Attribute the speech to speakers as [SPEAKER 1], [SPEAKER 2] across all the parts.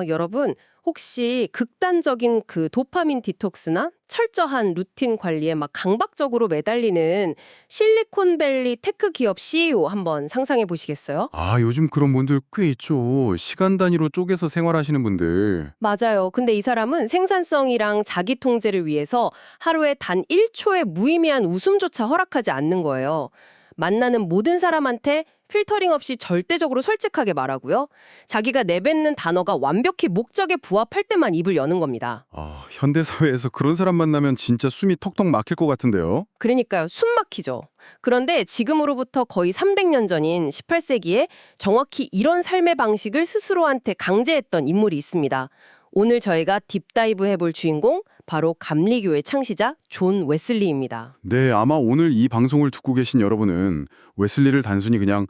[SPEAKER 1] 여러분, 혹시 극단적인 그 도파민 디톡스나 철저한 루틴 관리에 막 강박적으로 매달리는 실리콘밸리 테크 기업 CEO 한번 상상해 보시겠어요?
[SPEAKER 2] 요즘 그런 분들 꽤 있죠. 시간 단위로 쪼개서 생활하시는 분들.
[SPEAKER 1] 맞아요. 근데 이 사람은 생산성이랑 자기 통제를 위해서 하루에 단 1초의 무의미한 웃음조차 허락하지 않는 거예요. 만나는 모든 사람한테 필터링 없이 절대적으로 솔직하게 말하고요. 자기가 내뱉는 단어가 완벽히 목적에 부합할 때만 입을 여는 겁니다.
[SPEAKER 2] 현대 사회에서 그런 사람 만나면 진짜 숨이 턱턱 막힐 것 같은데요.
[SPEAKER 1] 그러니까요. 숨 막히죠. 그런데 지금으로부터 거의 300년 전인 18세기에 정확히 이런 삶의 방식을 스스로한테 강제했던 인물이 있습니다. 오늘 저희가 딥다이브 해볼 주인공 바로 감리교의 창시자 존 웨슬리입니다.
[SPEAKER 2] 네, 아마 오늘 이 방송을 듣고 계신 여러분은 웨슬리를 단순히 그냥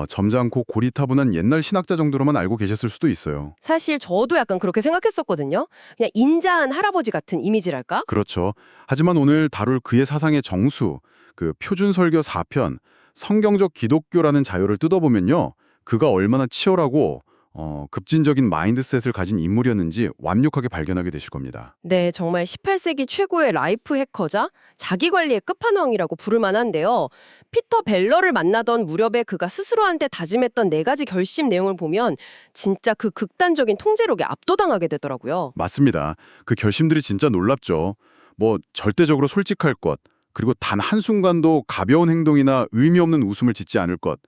[SPEAKER 2] 점잖고 고리타분한 옛날 신학자 정도로만 알고 계셨을 수도 있어요.
[SPEAKER 1] 사실 저도 약간 그렇게 생각했었거든요. 그냥 인자한 할아버지 같은 이미지랄까?
[SPEAKER 2] 그렇죠. 하지만 오늘 다룰 그의 사상의 정수, 그 표준설교 4편, 성경적 기독교라는 자료를 뜯어보면요. 그가 얼마나 치열하고 급진적인 마인드셋을 가진 인물이었는지 완벽하게 발견하게 되실 겁니다.
[SPEAKER 1] 네, 정말 18세기 최고의 라이프 해커자, 자기관리의 끝판왕이라고 부를 만한데요. 피터 벨러를 만나던 무렵에 그가 스스로한테 다짐했던 4가지 결심 내용을 보면 진짜 그 극단적인 통제력에 압도당하게 되더라고요.
[SPEAKER 2] 맞습니다. 그 결심들이 진짜 놀랍죠. 절대적으로 솔직할 것, 그리고 단 한순간도 가벼운 행동이나 의미 없는 웃음을 짓지 않을 것,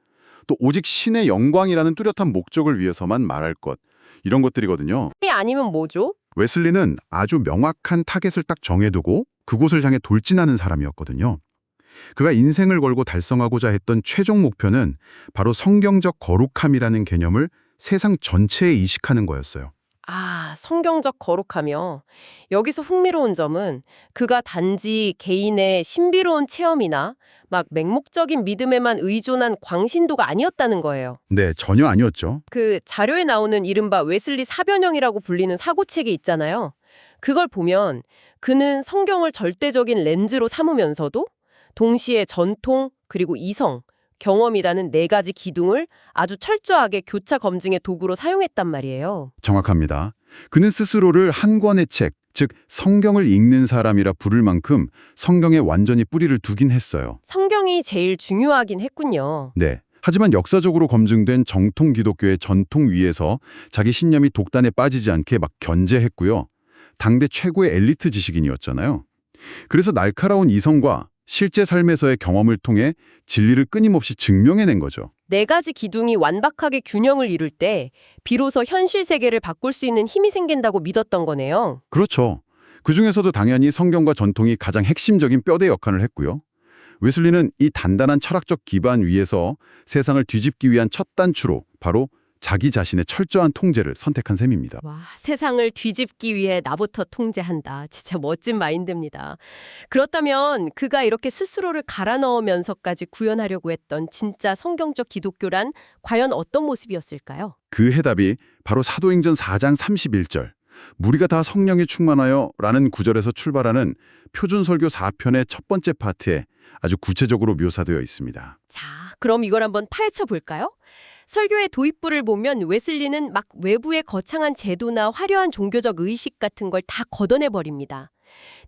[SPEAKER 2] 또 오직 신의 영광이라는 뚜렷한 목적을 위해서만 말할 것, 이런 것들이거든요.
[SPEAKER 1] 이 아니면 뭐죠?
[SPEAKER 2] 웨슬리는 아주 명확한 타겟을 딱 정해두고 그곳을 향해 돌진하는 사람이었거든요. 그가 인생을 걸고 달성하고자 했던 최종 목표는 바로 성경적 거룩함이라는 개념을 세상 전체에 이식하는 거였어요.
[SPEAKER 1] 성경적 거룩하며 여기서 흥미로운 점은 그가 단지 개인의 신비로운 체험이나 막 맹목적인 믿음에만 의존한 광신도가 아니었다는 거예요.
[SPEAKER 2] 네, 전혀 아니었죠.
[SPEAKER 1] 그 자료에 나오는 이른바 웨슬리 사변형이라고 불리는 사고책이 있잖아요. 그걸 보면 그는 성경을 절대적인 렌즈로 삼으면서도 동시에 전통 그리고 이성, 경험이라는 4가지 기둥을 아주 철저하게 교차 검증의 도구로 사용했단 말이에요.
[SPEAKER 2] 정확합니다. 그는 스스로를 한 권의 책, 즉 성경을 읽는 사람이라 부를 만큼 성경에 완전히 뿌리를 두긴 했어요.
[SPEAKER 1] 성경이 제일 중요하긴 했군요.
[SPEAKER 2] 네. 하지만 역사적으로 검증된 정통 기독교의 전통 위에서 자기 신념이 독단에 빠지지 않게 막 견제했고요. 당대 최고의 엘리트 지식인이었잖아요. 그래서 날카로운 이성과 실제 삶에서의 경험을 통해 진리를 끊임없이 증명해낸 거죠.
[SPEAKER 1] 4가지 기둥이 완벽하게 균형을 이룰 때 비로소 현실 세계를 바꿀 수 있는 힘이 생긴다고 믿었던 거네요.
[SPEAKER 2] 그렇죠. 그중에서도 당연히 성경과 전통이 가장 핵심적인 뼈대 역할을 했고요. 웨슬리는 이 단단한 철학적 기반 위에서 세상을 뒤집기 위한 첫 단추로 바로 자기 자신의 철저한 통제를 선택한 셈입니다.
[SPEAKER 1] 와, 세상을 뒤집기 위해 나부터 통제한다. 진짜 멋진 마인드입니다. 그렇다면 그가 이렇게 스스로를 갈아 넣으면서까지 구현하려고 했던 진짜 성경적 기독교란 과연 어떤 모습이었을까요?
[SPEAKER 2] 그 해답이 바로 사도행전 4장 31절. 무리가 다 성령에 충만하여 라는 구절에서 출발하는 표준설교 4편의 첫 번째 파트에 아주 구체적으로 묘사되어 있습니다.
[SPEAKER 1] 자, 그럼 이걸 한번 파헤쳐 볼까요? 설교의 도입부를 보면 웨슬리는 막 외부의 거창한 제도나 화려한 종교적 의식 같은 걸 다 걷어내버립니다.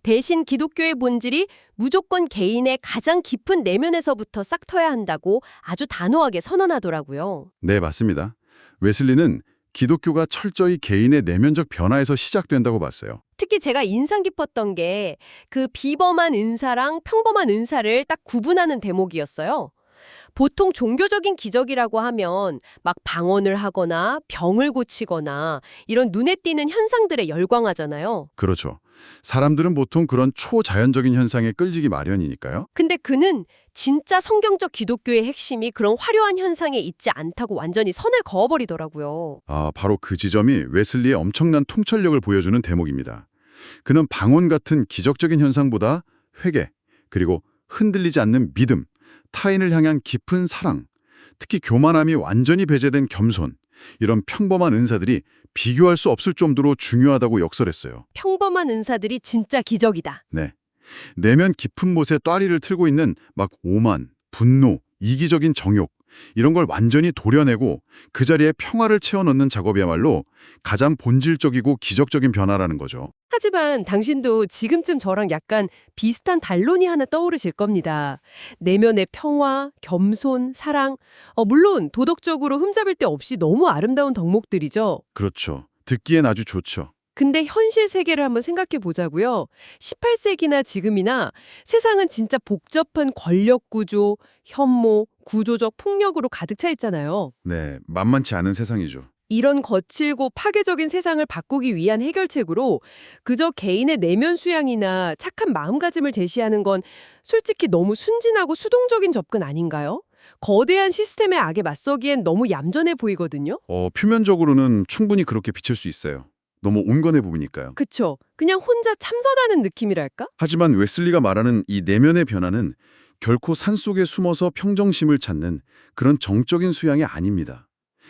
[SPEAKER 1] 대신 기독교의 본질이 무조건 개인의 가장 깊은 내면에서부터 싹 터야 한다고 아주 단호하게 선언하더라고요.
[SPEAKER 2] 네, 맞습니다. 웨슬리는 기독교가 철저히 개인의 내면적 변화에서 시작된다고 봤어요.
[SPEAKER 1] 특히 제가 인상 깊었던 게 그 비범한 은사랑 평범한 은사를 딱 구분하는 대목이었어요. 보통 종교적인 기적이라고 하면 막 방언을 하거나 병을 고치거나 이런 눈에 띄는 현상들에 열광하잖아요.
[SPEAKER 2] 그렇죠. 사람들은 보통 그런 초자연적인 현상에 끌리기 마련이니까요.
[SPEAKER 1] 근데 그는 진짜 성경적 기독교의 핵심이 그런 화려한 현상에 있지 않다고 완전히 선을 그어버리더라고요.
[SPEAKER 2] 바로 그 지점이 웨슬리의 엄청난 통찰력을 보여주는 대목입니다. 그는 방언 같은 기적적인 현상보다 회개, 그리고 흔들리지 않는 믿음, 타인을 향한 깊은 사랑, 특히 교만함이 완전히 배제된 겸손, 이런 평범한 은사들이 비교할 수 없을 정도로 중요하다고 역설했어요.
[SPEAKER 1] 평범한 은사들이 진짜 기적이다.
[SPEAKER 2] 네. 내면 깊은 못에 또아리를 틀고 있는 막 오만, 분노, 이기적인 정욕, 이런 걸 완전히 도려내고 그 자리에 평화를 채워넣는 작업이야말로 가장 본질적이고 기적적인 변화라는 거죠.
[SPEAKER 1] 하지만 당신도 지금쯤 저랑 약간 비슷한 단론이 하나 떠오르실 겁니다. 내면의 평화, 겸손, 사랑. 물론 도덕적으로 흠잡을 데 없이 너무 아름다운 덕목들이죠.
[SPEAKER 2] 그렇죠. 듣기엔 아주 좋죠.
[SPEAKER 1] 근데 현실 세계를 한번 생각해 보자고요. 18세기나 지금이나 세상은 진짜 복잡한 권력 구조, 혐오, 구조적 폭력으로 가득 차 있잖아요.
[SPEAKER 2] 네, 만만치 않은 세상이죠.
[SPEAKER 1] 이런 거칠고 파괴적인 세상을 바꾸기 위한 해결책으로 그저 개인의 내면 수양이나 착한 마음가짐을 제시하는 건 솔직히 너무 순진하고 수동적인 접근 아닌가요? 거대한 시스템의 악에 맞서기엔 너무 얌전해 보이거든요.
[SPEAKER 2] 표면적으로는 충분히 그렇게 비칠 수 있어요. 너무 온건해 보이니까요.
[SPEAKER 1] 그쵸? 그냥 혼자 참선하는 느낌이랄까?
[SPEAKER 2] 하지만 웨슬리가 말하는 이 내면의 변화는 결코 산속에 숨어서 평정심을 찾는 그런 정적인 수양이 아닙니다.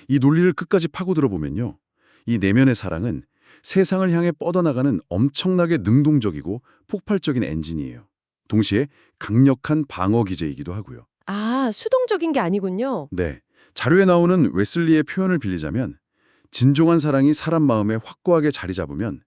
[SPEAKER 2] 이 논리를 끝까지 파고들어 보면요. 이 내면의 사랑은 세상을 향해 뻗어나가는 엄청나게 능동적이고 폭발적인 엔진이에요. 동시에 강력한 방어 기제이기도 하고요.
[SPEAKER 1] 아, 수동적인 게 아니군요.
[SPEAKER 2] 네, 자료에 나오는 웨슬리의 표현을 빌리자면 진정한 사랑이 사람 마음에 확고하게 자리 잡으면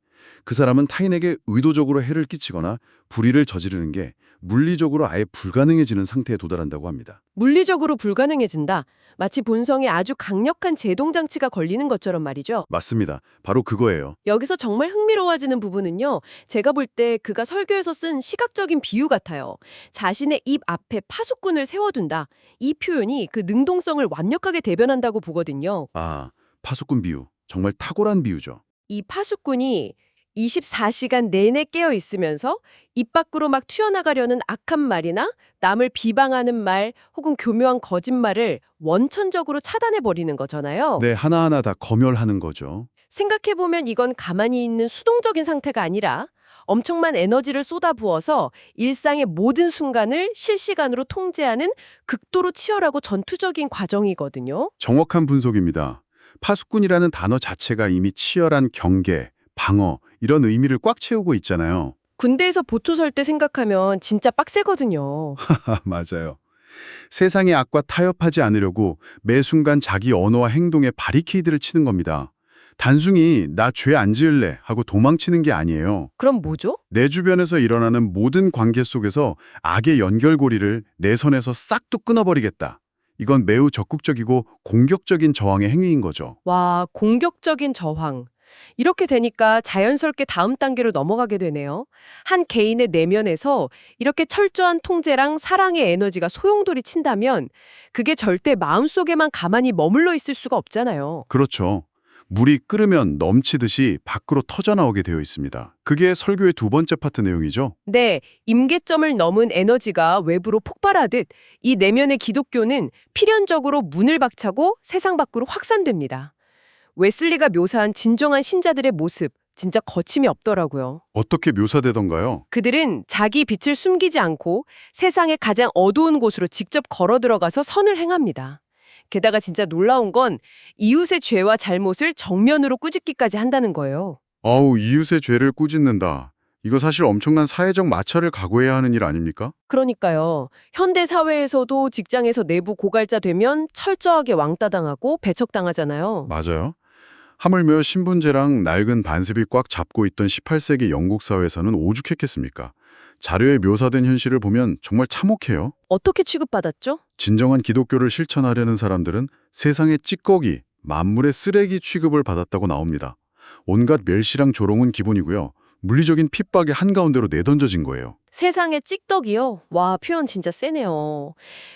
[SPEAKER 2] 그 사람은 타인에게 의도적으로 해를 끼치거나 불의를 저지르는 게 물리적으로 아예 불가능해지는 상태에 도달한다고 합니다.
[SPEAKER 1] 물리적으로 불가능해진다. 마치 본성에 아주 강력한 제동장치가 걸리는 것처럼 말이죠.
[SPEAKER 2] 맞습니다. 바로 그거예요.
[SPEAKER 1] 여기서 정말 흥미로워지는 부분은요. 제가 볼 때 그가 설교에서 쓴 시각적인 비유 같아요. 자신의 입 앞에 파수꾼을 세워둔다. 이 표현이 그 능동성을 완벽하게 대변한다고 보거든요.
[SPEAKER 2] 아, 파수꾼 비유. 정말 탁월한 비유죠.
[SPEAKER 1] 이 파수꾼이 24시간 내내 깨어 있으면서 입 밖으로 막 튀어나가려는 악한 말이나 남을 비방하는 말 혹은 교묘한 거짓말을 원천적으로 차단해버리는 거잖아요.
[SPEAKER 2] 네, 하나하나 다 검열하는 거죠.
[SPEAKER 1] 생각해보면 이건 가만히 있는 수동적인 상태가 아니라 엄청난 에너지를 쏟아부어서 일상의 모든 순간을 실시간으로 통제하는 극도로 치열하고 전투적인 과정이거든요.
[SPEAKER 2] 정확한 분석입니다. 파수꾼이라는 단어 자체가 이미 치열한 경계, 방어 이런 의미를 꽉 채우고 있잖아요.
[SPEAKER 1] 군대에서 보초 설 때 생각하면 진짜 빡세거든요.
[SPEAKER 2] 맞아요. 세상의 악과 타협하지 않으려고 매 순간 자기 언어와 행동에 바리케이드를 치는 겁니다. 단순히 나 죄 안 지을래 하고 도망치는 게 아니에요.
[SPEAKER 1] 그럼 뭐죠?
[SPEAKER 2] 내 주변에서 일어나는 모든 관계 속에서 악의 연결고리를 내 선에서 싹둑 끊어버리겠다. 이건 매우 적극적이고 공격적인 저항의 행위인 거죠.
[SPEAKER 1] 와, 공격적인 저항. 이렇게 되니까 자연스럽게 다음 단계로 넘어가게 되네요. 한 개인의 내면에서 이렇게 철저한 통제랑 사랑의 에너지가 소용돌이 친다면 그게 절대 마음속에만 가만히 머물러 있을 수가 없잖아요.
[SPEAKER 2] 그렇죠. 물이 끓으면 넘치듯이 밖으로 터져나오게 되어 있습니다. 그게 설교의 두 번째 파트 내용이죠.
[SPEAKER 1] 네, 임계점을 넘은 에너지가 외부로 폭발하듯 이 내면의 기독교는 필연적으로 문을 박차고 세상 밖으로 확산됩니다. 웨슬리가 묘사한 진정한 신자들의 모습, 진짜 거침이 없더라고요.
[SPEAKER 2] 어떻게 묘사되던가요?
[SPEAKER 1] 그들은 자기 빛을 숨기지 않고 세상의 가장 어두운 곳으로 직접 걸어 들어가서 선을 행합니다. 게다가 진짜 놀라운 건 이웃의 죄와 잘못을 정면으로 꾸짖기까지 한다는 거예요.
[SPEAKER 2] 이웃의 죄를 꾸짖는다. 이거 사실 엄청난 사회적 마찰을 각오해야 하는 일 아닙니까?
[SPEAKER 1] 그러니까요. 현대 사회에서도 직장에서 내부 고갈자 되면 철저하게 왕따당하고 배척당하잖아요.
[SPEAKER 2] 맞아요. 하물며 신분제랑 낡은 반습이 꽉 잡고 있던 18세기 영국 사회에서는 오죽했겠습니까? 자료에 묘사된 현실을 보면 정말 참혹해요.
[SPEAKER 1] 어떻게 취급받았죠?
[SPEAKER 2] 진정한 기독교를 실천하려는 사람들은 세상의 찌꺼기, 만물의 쓰레기 취급을 받았다고 나옵니다. 온갖 멸시랑 조롱은 기본이고요. 물리적인 핍박의 한가운데로 내던져진 거예요.
[SPEAKER 1] 세상의 찍덕이요? 와, 표현 진짜 세네요.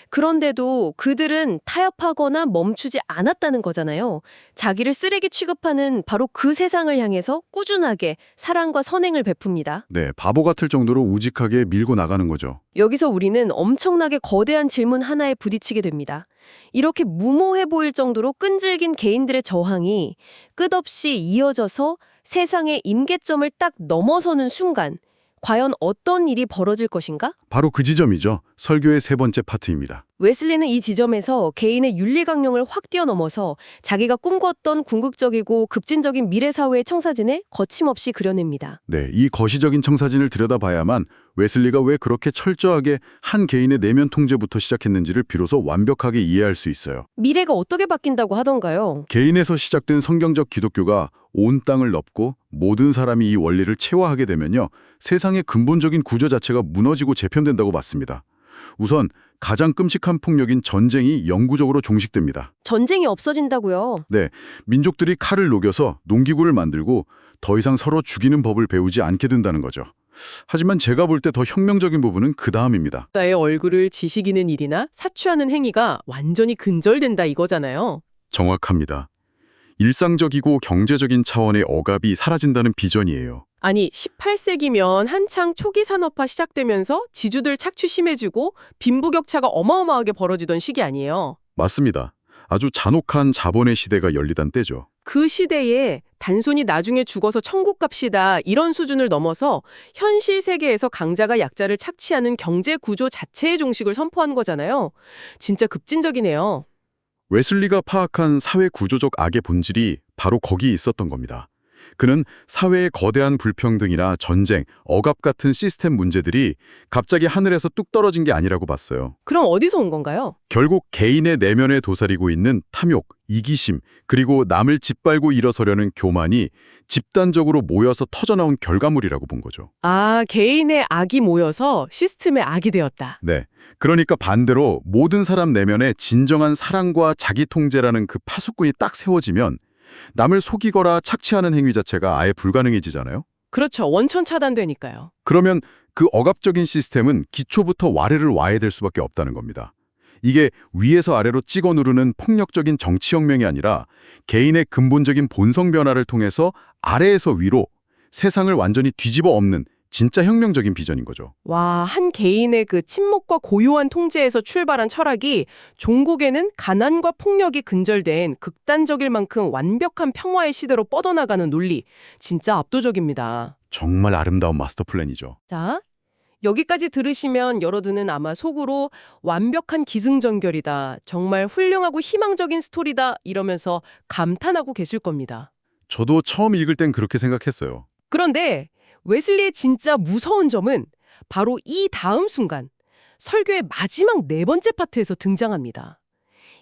[SPEAKER 1] 그런데도 그들은 타협하거나 멈추지 않았다는 거잖아요. 자기를 쓰레기 취급하는 바로 그 세상을 향해서 꾸준하게 사랑과 선행을 베풉니다.
[SPEAKER 2] 네, 바보 같을 정도로 우직하게 밀고 나가는 거죠.
[SPEAKER 1] 여기서 우리는 엄청나게 거대한 질문 하나에 부딪히게 됩니다. 이렇게 무모해 보일 정도로 끈질긴 개인들의 저항이 끝없이 이어져서 세상의 임계점을 딱 넘어서는 순간 과연 어떤 일이 벌어질 것인가?
[SPEAKER 2] 바로 그 지점이죠. 설교의 세 번째 파트입니다.
[SPEAKER 1] 웨슬리는 이 지점에서 개인의 윤리강령을 확 뛰어넘어서 자기가 꿈꿨던 궁극적이고 급진적인 미래사회의 청사진을 거침없이 그려냅니다.
[SPEAKER 2] 네, 이 거시적인 청사진을 들여다봐야만 웨슬리가 왜 그렇게 철저하게 한 개인의 내면 통제부터 시작했는지를 비로소 완벽하게 이해할 수 있어요.
[SPEAKER 1] 미래가 어떻게 바뀐다고 하던가요?
[SPEAKER 2] 개인에서 시작된 성경적 기독교가 온 땅을 덮고 모든 사람이 이 원리를 체화하게 되면요. 세상의 근본적인 구조 자체가 무너지고 재편된다고 봤습니다. 우선 가장 끔찍한 폭력인 전쟁이 영구적으로 종식됩니다.
[SPEAKER 1] 전쟁이 없어진다고요?
[SPEAKER 2] 네, 민족들이 칼을 녹여서 농기구를 만들고 더 이상 서로 죽이는 법을 배우지 않게 된다는 거죠. 하지만 제가 볼 때 더 혁명적인 부분은 그 다음입니다.
[SPEAKER 3] 나의 얼굴을 지식이는 일이나 사취하는 행위가 완전히 근절된다 이거잖아요.
[SPEAKER 2] 정확합니다. 일상적이고 경제적인 차원의 억압이 사라진다는 비전이에요.
[SPEAKER 3] 아니, 18세기면 한창 초기 산업화 시작되면서 지주들 착취 심해지고 빈부격차가 어마어마하게 벌어지던 시기 아니에요.
[SPEAKER 2] 맞습니다. 아주 잔혹한 자본의 시대가 열리던 때죠.
[SPEAKER 3] 그 시대에 단순히 나중에 죽어서 천국 갑시다 이런 수준을 넘어서 현실 세계에서 강자가 약자를 착취하는 경제 구조 자체의 종식을 선포한 거잖아요. 진짜 급진적이네요.
[SPEAKER 2] 웨슬리가 파악한 사회 구조적 악의 본질이 바로 거기 있었던 겁니다. 그는 사회의 거대한 불평등이나 전쟁, 억압 같은 시스템 문제들이 갑자기 하늘에서 뚝 떨어진 게 아니라고 봤어요.
[SPEAKER 3] 그럼 어디서 온 건가요?
[SPEAKER 2] 결국 개인의 내면에 도사리고 있는 탐욕, 이기심, 그리고 남을 짓밟고 일어서려는 교만이 집단적으로 모여서 터져나온 결과물이라고 본 거죠.
[SPEAKER 3] 아, 개인의 악이 모여서 시스템의 악이 되었다.
[SPEAKER 2] 네. 그러니까 반대로 모든 사람 내면에 진정한 사랑과 자기 통제라는 그 파수꾼이 딱 세워지면 남을 속이거나 착취하는 행위 자체가 아예 불가능해지잖아요.
[SPEAKER 3] 그렇죠. 원천 차단되니까요.
[SPEAKER 2] 그러면 그 억압적인 시스템은 기초부터 와르르 와야 될 수밖에 없다는 겁니다. 이게 위에서 아래로 찍어 누르는 폭력적인 정치혁명이 아니라 개인의 근본적인 본성 변화를 통해서 아래에서 위로 세상을 완전히 뒤집어 엎는 진짜 혁명적인 비전인 거죠.
[SPEAKER 3] 와, 한 개인의 그 침묵과 고요한 통제에서 출발한 철학이 종국에는 가난과 폭력이 근절된 극단적일 만큼 완벽한 평화의 시대로 뻗어나가는 논리. 진짜 압도적입니다.
[SPEAKER 2] 정말 아름다운 마스터 플랜이죠.
[SPEAKER 3] 자, 여기까지 들으시면 여러분은 아마 속으로 완벽한 기승전결이다. 정말 훌륭하고 희망적인 스토리다. 이러면서 감탄하고 계실 겁니다.
[SPEAKER 2] 저도 처음 읽을 땐 그렇게 생각했어요.
[SPEAKER 3] 그런데 웨슬리의 진짜 무서운 점은 바로 이 다음 순간, 설교의 마지막 네 번째 파트에서 등장합니다.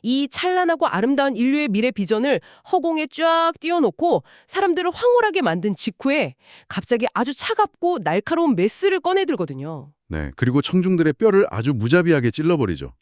[SPEAKER 3] 이 찬란하고 아름다운 인류의 미래 비전을 허공에 쫙 띄워놓고 사람들을 황홀하게 만든 직후에 갑자기 아주 차갑고 날카로운 메스를 꺼내들거든요.
[SPEAKER 2] 네, 그리고 청중들의 뼈를 아주 무자비하게 찔러버리죠.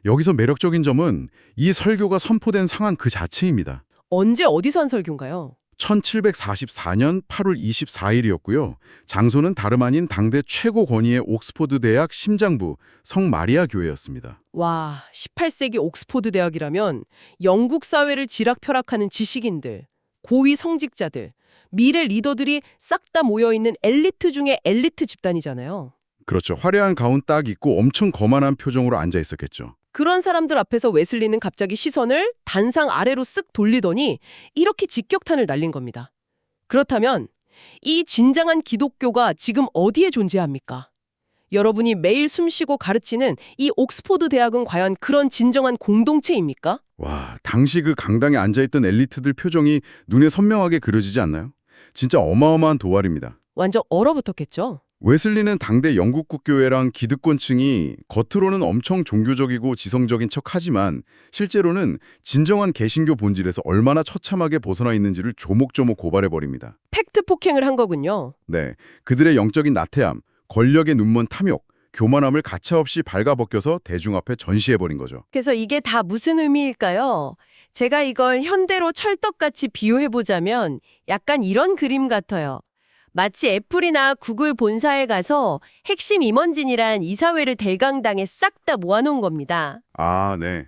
[SPEAKER 2] 여기서 매력적인 점은 이 설교가 선포된 상황 그 자체입니다.
[SPEAKER 3] 언제 어디서 한 설교인가요?
[SPEAKER 2] 1744년 8월 24일이었고요. 장소는 다름 아닌 당대 최고 권위의 옥스포드 대학 심장부 성 마리아 교회였습니다.
[SPEAKER 3] 와, 18세기 옥스포드 대학이라면 영국 사회를 지락펴락하는 지식인들, 고위 성직자들, 미래 리더들이 싹 다 모여있는 엘리트 중에 엘리트 집단이잖아요.
[SPEAKER 2] 그렇죠. 화려한 가운 딱 입고 엄청 거만한 표정으로 앉아 있었겠죠.
[SPEAKER 3] 그런 사람들 앞에서 웨슬리는 갑자기 시선을 단상 아래로 쓱 돌리더니 이렇게 직격탄을 날린 겁니다. 그렇다면 이 진정한 기독교가 지금 어디에 존재합니까? 여러분이 매일 숨쉬고 가르치는 이 옥스포드 대학은 과연 그런 진정한 공동체입니까?
[SPEAKER 2] 와, 당시 그 강당에 앉아있던 엘리트들 표정이 눈에 선명하게 그려지지 않나요? 진짜 어마어마한 도발입니다.
[SPEAKER 3] 완전 얼어붙었겠죠?
[SPEAKER 2] 웨슬리는 당대 영국 국교회랑 기득권층이 겉으로는 엄청 종교적이고 지성적인 척하지만 실제로는 진정한 개신교 본질에서 얼마나 처참하게 벗어나 있는지를 조목조목 고발해버립니다.
[SPEAKER 3] 팩트 폭행을 한 거군요.
[SPEAKER 2] 네, 그들의 영적인 나태함, 권력의 눈먼 탐욕, 교만함을 가차없이 발가벗겨서 대중 앞에 전시해버린 거죠.
[SPEAKER 1] 그래서 이게 다 무슨 의미일까요? 제가 이걸 현대로 찰떡같이 비유해보자면 약간 이런 그림 같아요. 마치 애플이나 구글 본사에 가서 핵심 임원진이란 이사회를 델강당에 싹 다 모아놓은 겁니다.
[SPEAKER 2] 아, 네.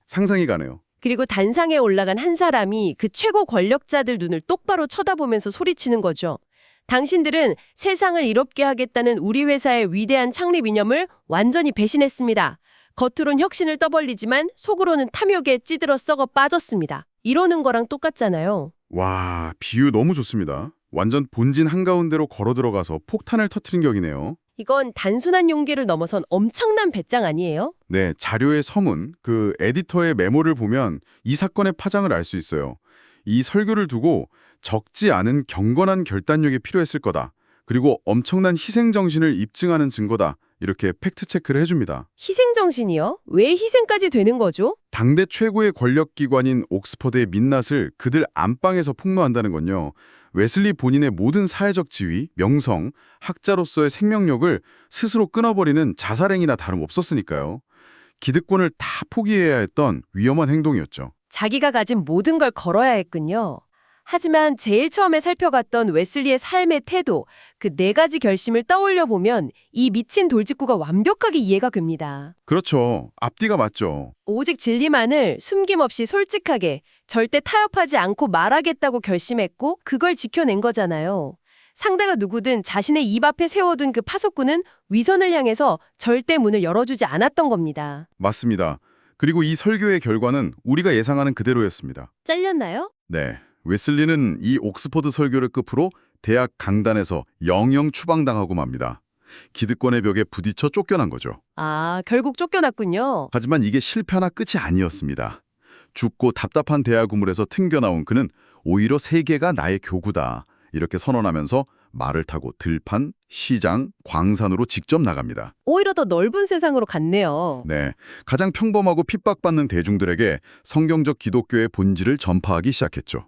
[SPEAKER 2] 상상이 가네요.
[SPEAKER 1] 그리고 단상에 올라간 한 사람이 그 최고 권력자들 눈을 똑바로 쳐다보면서 소리치는 거죠. 당신들은 세상을 이롭게 하겠다는 우리 회사의 위대한 창립 이념을 완전히 배신했습니다. 겉으론 혁신을 떠벌리지만 속으로는 탐욕에 찌들어 썩어 빠졌습니다. 이러는 거랑 똑같잖아요.
[SPEAKER 2] 와, 비유 너무 좋습니다. 완전 본진 한가운데로 걸어 들어가서 폭탄을 터뜨린 격이네요.
[SPEAKER 1] 이건 단순한 용기를 넘어선 엄청난 배짱 아니에요?
[SPEAKER 2] 네, 자료의 서문, 그 에디터의 메모를 보면 이 사건의 파장을 알 수 있어요. 이 설교를 두고 적지 않은 경건한 결단력이 필요했을 거다. 그리고 엄청난 희생정신을 입증하는 증거다. 이렇게 팩트체크를 해줍니다.
[SPEAKER 1] 희생정신이요? 왜 희생까지 되는 거죠?
[SPEAKER 2] 당대 최고의 권력기관인 옥스퍼드의 민낯을 그들 안방에서 폭로한다는 건요. 웨슬리 본인의 모든 사회적 지위, 명성, 학자로서의 생명력을 스스로 끊어버리는 자살행위나 다름없었으니까요. 기득권을 다 포기해야 했던 위험한 행동이었죠.
[SPEAKER 1] 자기가 가진 모든 걸 걸어야 했군요. 하지만 제일 처음에 살펴갔던 웨슬리의 삶의 태도, 그 네 가지 결심을 떠올려 보면 이 미친 돌직구가 완벽하게 이해가 됩니다.
[SPEAKER 2] 그렇죠. 앞뒤가 맞죠.
[SPEAKER 1] 오직 진리만을 숨김없이 솔직하게 절대 타협하지 않고 말하겠다고 결심했고 그걸 지켜낸 거잖아요. 상대가 누구든 자신의 입 앞에 세워둔 그 파수꾼은 위선을 향해서 절대 문을 열어주지 않았던 겁니다.
[SPEAKER 2] 맞습니다. 그리고 이 설교의 결과는 우리가 예상하는 그대로였습니다.
[SPEAKER 1] 잘렸나요?
[SPEAKER 2] 네. 웨슬리는 이 옥스퍼드 설교를 끝으로 대학 강단에서 영영 추방당하고 맙니다. 기득권의 벽에 부딪혀 쫓겨난 거죠.
[SPEAKER 1] 아, 결국 쫓겨났군요.
[SPEAKER 2] 하지만 이게 실패나 끝이 아니었습니다. 죽고 답답한 대학 우물에서 튕겨나온 그는 오히려 세계가 나의 교구다. 이렇게 선언하면서 말을 타고 들판, 시장, 광산으로 직접 나갑니다.
[SPEAKER 1] 오히려 더 넓은 세상으로 갔네요.
[SPEAKER 2] 네, 가장 평범하고 핍박받는 대중들에게 성경적 기독교의 본질을 전파하기 시작했죠.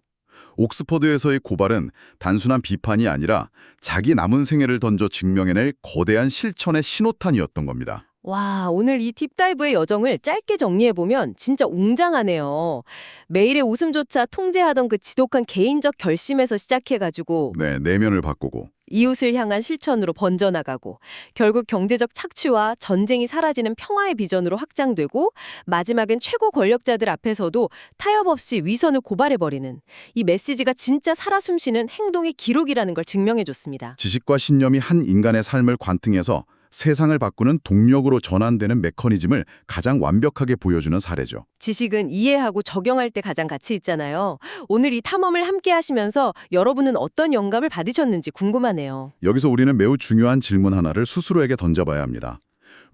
[SPEAKER 2] 옥스퍼드에서의 고발은 단순한 비판이 아니라 자기 남은 생애를 던져 증명해낼 거대한 실천의 신호탄이었던 겁니다.
[SPEAKER 1] 와, 오늘 이 딥다이브의 여정을 짧게 정리해보면 진짜 웅장하네요. 매일의 웃음조차 통제하던 그 지독한 개인적 결심에서 시작해가지고
[SPEAKER 2] 네, 내면을 바꾸고
[SPEAKER 1] 이웃을 향한 실천으로 번져나가고 결국 경제적 착취와 전쟁이 사라지는 평화의 비전으로 확장되고 마지막엔 최고 권력자들 앞에서도 타협 없이 위선을 고발해버리는 이 메시지가 진짜 살아 숨쉬는 행동의 기록이라는 걸 증명해줬습니다.
[SPEAKER 2] 지식과 신념이 한 인간의 삶을 관통해서 세상을 바꾸는 동력으로 전환되는 메커니즘을 가장 완벽하게 보여주는 사례죠.
[SPEAKER 1] 지식은 이해하고 적용할 때 가장 가치 있잖아요. 오늘 이 탐험을 함께 하시면서 여러분은 어떤 영감을 받으셨는지 궁금하네요.
[SPEAKER 2] 여기서 우리는 매우 중요한 질문 하나를 스스로에게 던져봐야 합니다.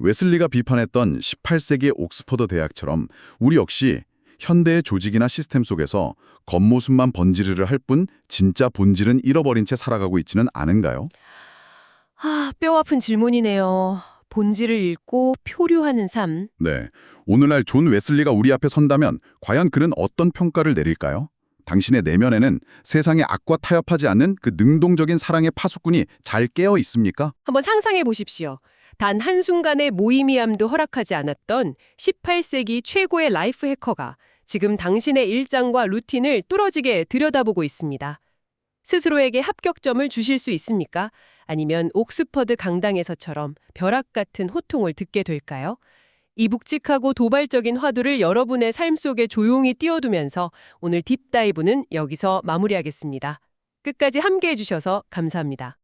[SPEAKER 2] 웨슬리가 비판했던 18세기의 옥스퍼드 대학처럼 우리 역시 현대의 조직이나 시스템 속에서 겉모습만 번지르르 할 뿐 진짜 본질은 잃어버린 채 살아가고 있지는 않은가요?
[SPEAKER 1] 아, 뼈아픈 질문이네요. 본질을 잃고 표류하는 삶.
[SPEAKER 2] 네, 오늘날 존 웨슬리가 우리 앞에 선다면 과연 그는 어떤 평가를 내릴까요? 당신의 내면에는 세상의 악과 타협하지 않는 그 능동적인 사랑의 파수꾼이 잘 깨어 있습니까?
[SPEAKER 1] 한번 상상해 보십시오. 단 한순간의 모임이함도 허락하지 않았던 18세기 최고의 라이프 해커가 지금 당신의 일상과 루틴을 뚫어지게 들여다보고 있습니다. 스스로에게 합격점을 주실 수 있습니까? 아니면 옥스퍼드 강당에서처럼 벼락 같은 호통을 듣게 될까요? 이 묵직하고 도발적인 화두를 여러분의 삶 속에 조용히 띄워두면서 오늘 딥다이브는 여기서 마무리하겠습니다. 끝까지 함께해 주셔서 감사합니다.